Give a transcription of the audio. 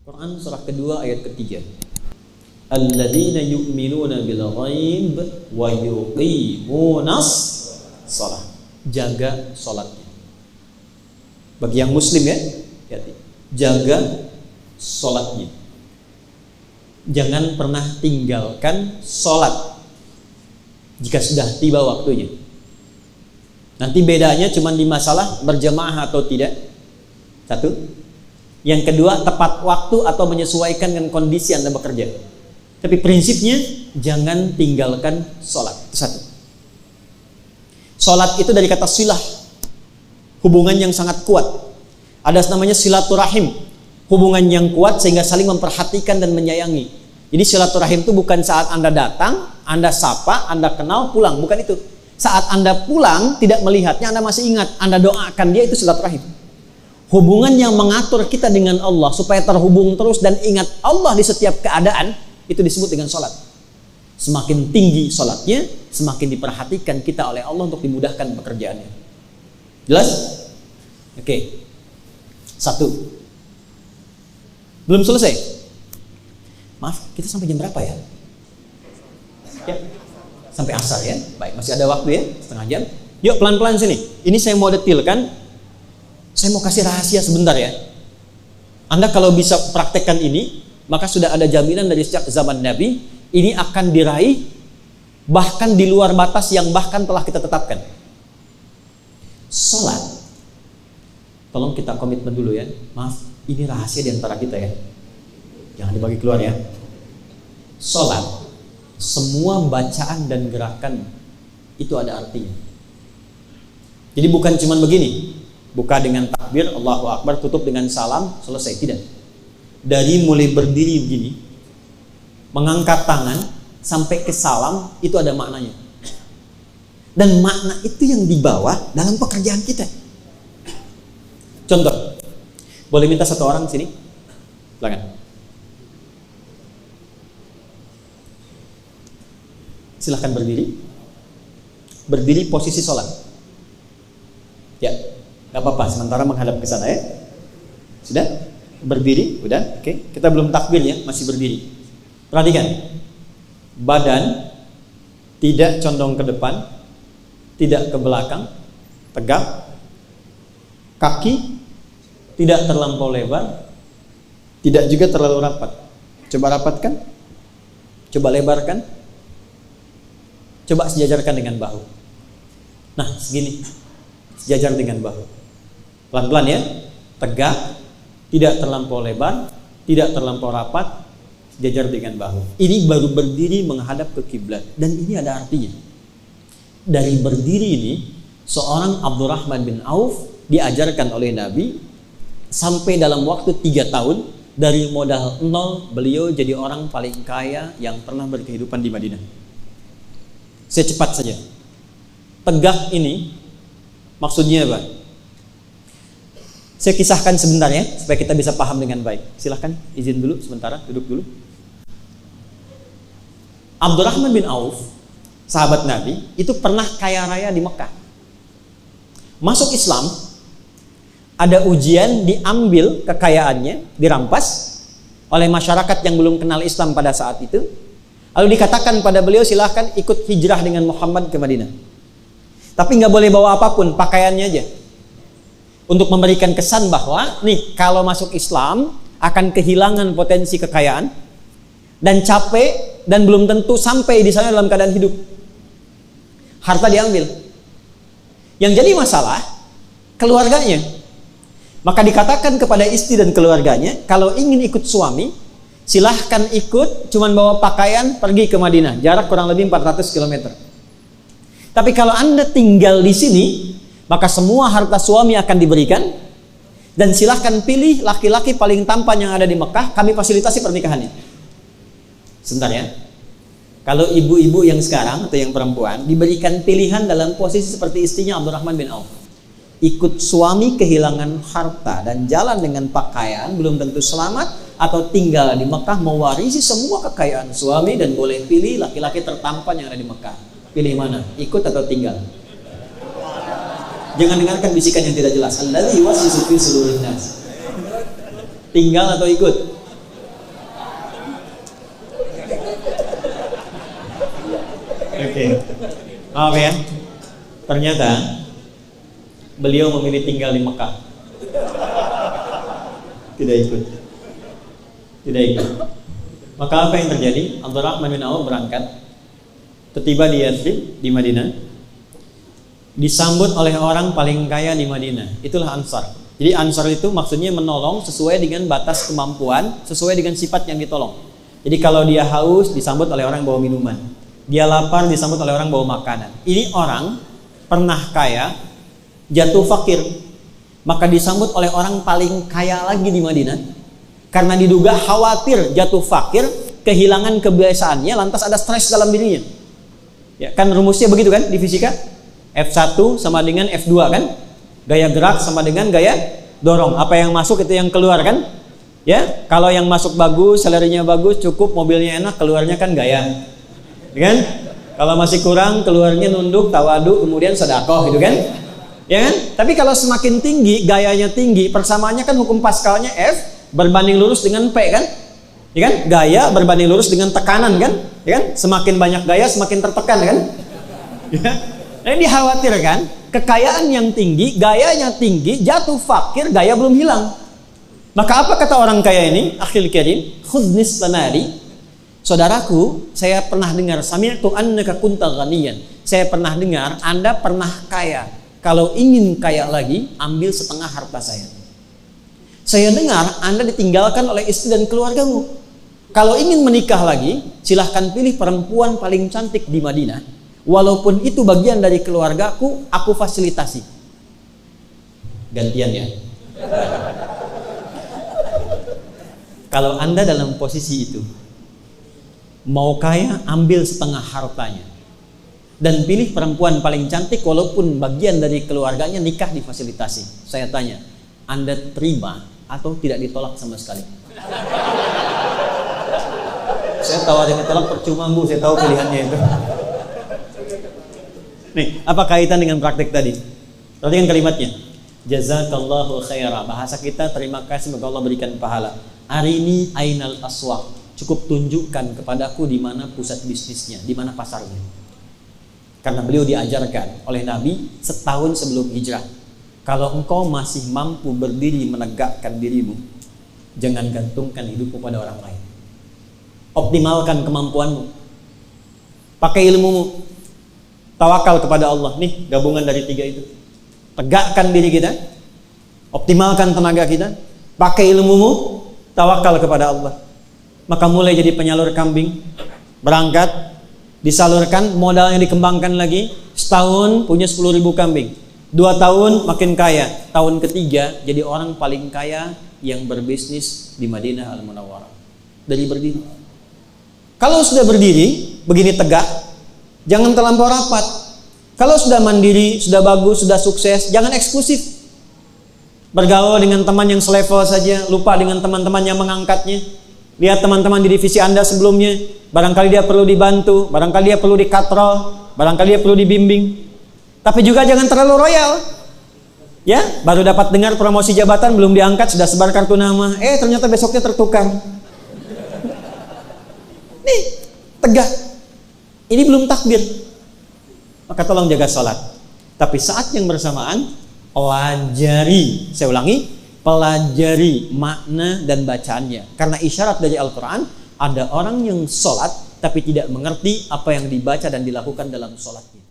Quran surah kedua ayat ketiga. Alladzina yu'minuna bil ghaib wa yuqimunas shalah. Jaga salatnya. Bagi yang muslim ya, hati-hati. Jaga salatnya. Jangan pernah tinggalkan salat jika sudah tiba waktunya. Nanti bedanya cuma di masalah berjamaah atau tidak. Satu. Yang kedua, tepat waktu atau menyesuaikan dengan kondisi Anda bekerja. Tapi prinsipnya jangan tinggalkan sholat. Itu satu. Sholat itu dari kata silah, hubungan yang sangat kuat. Ada namanya silaturahim, hubungan yang kuat sehingga saling memperhatikan dan menyayangi. Jadi silaturahim itu bukan saat Anda datang, Anda sapa, Anda kenal, pulang. Bukan itu. Saat Anda pulang, tidak melihatnya, Anda masih ingat, Anda doakan dia, itu silaturahim. Hubungan yang mengatur kita dengan Allah supaya terhubung terus dan ingat Allah di setiap keadaan, itu disebut dengan sholat. Semakin tinggi sholatnya, semakin diperhatikan kita oleh Allah untuk dimudahkan pekerjaannya. Jelas? Oke. Satu. Belum selesai? Maaf, kita sampai jam berapa ya? Ya. Sampai asar ya? Baik, masih ada waktu ya? Setengah jam. Yuk pelan-pelan sini. Ini saya mau detilkan. Saya mau kasih rahasia sebentar ya. Anda kalau bisa praktekkan ini, maka sudah ada jaminan dari sejak zaman Nabi, ini akan diraih bahkan di luar batas yang bahkan telah kita tetapkan. Salat. Tolong kita komitmen dulu ya. Maaf, ini rahasia di antara kita ya. Jangan dibagi keluar ya. Salat, semua bacaan dan gerakan itu ada artinya. Jadi bukan cuma begini. Buka dengan takbir, Allahu Akbar, tutup dengan salam, selesai. Tidak. Dari mulai berdiri begini, mengangkat tangan, sampai ke salam, itu ada maknanya. Dan makna itu yang dibawa dalam pekerjaan kita. Contoh, boleh minta satu orang sini? Silakan. Silahkan berdiri. Berdiri posisi sholat. Ya. Gak apa-apa, sementara menghadap ke sana ya. Sudah? Berdiri? Udah? Oke. Kita belum takbir ya, masih berdiri. Perhatikan. Badan tidak condong ke depan, tidak ke belakang, tegak. Kaki tidak terlampau lebar, tidak juga terlalu rapat. Coba rapatkan. Coba lebarkan. Coba sejajarkan dengan bahu. Nah, segini. Sejajar dengan bahu. Pelan-pelan ya, tegak, tidak terlampau lebar, tidak terlampau rapat, sejajar dengan bahu. Ini baru berdiri menghadap ke kiblat, dan ini ada artinya. Dari berdiri ini, seorang Abdurrahman bin Auf diajarkan oleh Nabi sampai dalam waktu 3 tahun, dari modal 0 beliau jadi orang paling kaya yang pernah berkehidupan di Madinah. Saya cepat saja. Tegak ini maksudnya apa? Saya kisahkan sebentar ya, supaya kita bisa paham dengan baik. Silahkan izin dulu sementara, duduk dulu. Abdurrahman bin Auf, sahabat Nabi, itu pernah kaya raya di Mekah. Masuk Islam, ada ujian, diambil kekayaannya, dirampas oleh masyarakat yang belum kenal Islam pada saat itu. Lalu dikatakan pada beliau, silahkan ikut hijrah dengan Muhammad ke Madinah. Tapi nggak boleh bawa apapun, pakaiannya aja. Untuk memberikan kesan bahwa, nih, kalau masuk Islam akan kehilangan potensi kekayaan dan capek dan belum tentu sampai di sana dalam keadaan hidup. Harta diambil. Yang jadi masalah keluarganya. Maka dikatakan kepada istri dan keluarganya, kalau ingin ikut suami, silahkan ikut, cuman bawa pakaian, pergi ke Madinah, jarak kurang lebih 400 km. Tapi kalau Anda tinggal di sini, maka semua harta suami akan diberikan, dan silahkan pilih laki-laki paling tampan yang ada di Mekah, kami fasilitasi pernikahannya. Sebentar ya. Kalau ibu-ibu yang sekarang atau yang perempuan diberikan pilihan dalam posisi seperti istrinya Abdurrahman bin Auf, ikut suami kehilangan harta dan jalan dengan pakaian, belum tentu selamat, atau tinggal di Mekah mewarisi semua kekayaan suami dan boleh pilih laki-laki tertampan yang ada di Mekah. Pilih mana? Ikut atau tinggal? Jangan dengarkan bisikan yang tidak jelas. Alladzi yuwaswisu fi sudurin nas. Tinggal atau ikut? Oke. Maaf ya. Ternyata beliau memilih tinggal di Mekah. Tidak ikut. Maka apa yang terjadi? Abdurrahman bin Auf berangkat, tiba di Yathrib di Madinah, disambut oleh orang paling kaya di Madinah. Itulah Ansar. Jadi Ansar itu maksudnya menolong sesuai dengan batas kemampuan, sesuai dengan sifat yang ditolong. Jadi kalau dia haus, disambut oleh orang bawa minuman. Dia lapar, disambut oleh orang bawa makanan. Ini orang pernah kaya, jatuh fakir, maka disambut oleh orang paling kaya lagi di Madinah. Karena diduga khawatir jatuh fakir, kehilangan kebiasaannya, lantas ada stres dalam dirinya. Ya, kan rumusnya begitu kan di fisika? F1 sama dengan F2 kan? Gaya gerak sama dengan gaya dorong. Apa yang masuk itu yang keluar kan? Ya, kalau yang masuk bagus, salarinya bagus, cukup, mobilnya enak, keluarnya kan gaya. Ya kan? Kalau masih kurang, keluarnya nunduk, tawadu, kemudian sedekah gitu kan? Ya kan? Tapi kalau semakin tinggi, gayanya tinggi, persamaannya kan hukum Pascalnya F berbanding lurus dengan P kan? Ya kan? Gaya berbanding lurus dengan tekanan kan? Ya kan? Semakin banyak gaya semakin tertekan kan? Ya. Nah, ini dikhawatirkan kekayaan yang tinggi, gayanya tinggi, jatuh fakir, gaya belum hilang. Maka apa kata orang kaya ini? Akhil karim, khudnis tanari. Saudaraku, saya pernah dengar sami'tu annaka kunta ghaniyan. Saya pernah dengar Anda pernah kaya. Kalau ingin kaya lagi, ambil setengah harta saya. Saya dengar Anda ditinggalkan oleh istri dan keluargamu. Kalau ingin menikah lagi, silahkan pilih perempuan paling cantik di Madinah. Walaupun itu bagian dari keluargaku, aku fasilitasi. Gantian ya. Kalau Anda dalam posisi itu, mau kaya, ambil setengah hartanya. Dan pilih perempuan paling cantik, walaupun bagian dari keluarganya, nikah difasilitasi. Saya tanya, Anda terima atau tidak ditolak sama sekali? Saya tahu ada yang ditolak percuma Bu, saya tahu pilihannya itu. Nih, apa kaitan dengan praktek tadi? Perhatikan kalimatnya. Jazakallahu khaira. Bahasa kita terima kasih semoga Allah berikan pahala. Arini ainal aswaq. Cukup tunjukkan kepadaku di mana pusat bisnisnya, di mana pasarnya. Karena beliau diajarkan oleh Nabi setahun sebelum hijrah. Kalau engkau masih mampu berdiri menegakkan dirimu, jangan gantungkan hidupmu pada orang lain. Optimalkan kemampuanmu. Pakai ilmumu. Tawakal kepada Allah. Nih gabungan dari tiga itu. Tegakkan diri kita. Optimalkan tenaga kita. Pakai ilmumu. Tawakal kepada Allah. Maka mulai jadi penyalur kambing. Berangkat. Disalurkan. Modalnya dikembangkan lagi. Setahun punya 10.000 kambing. 2 tahun makin kaya. Tahun ketiga jadi orang paling kaya yang berbisnis di Madinah Al-Munawwarah. Dari berdiri. Kalau sudah berdiri begini tegak, jangan terlampau rapat. Kalau sudah mandiri, sudah bagus, sudah sukses, jangan eksklusif. Bergaul dengan teman yang selevel saja, lupa dengan teman-teman yang mengangkatnya. Lihat teman-teman di divisi Anda sebelumnya, barangkali dia perlu dibantu, barangkali dia perlu dikatrol, barangkali dia perlu dibimbing. Tapi juga jangan terlalu royal. Ya, baru dapat dengar promosi jabatan belum diangkat sudah sebar kartu nama. Ternyata besoknya tertukar. Nih, tegak. Ini belum takbir. Maka tolong jaga sholat. Tapi saat yang bersamaan, pelajari. Saya ulangi, pelajari makna dan bacaannya. Karena isyarat dari Al-Quran, ada orang yang sholat tapi tidak mengerti apa yang dibaca dan dilakukan dalam sholatnya.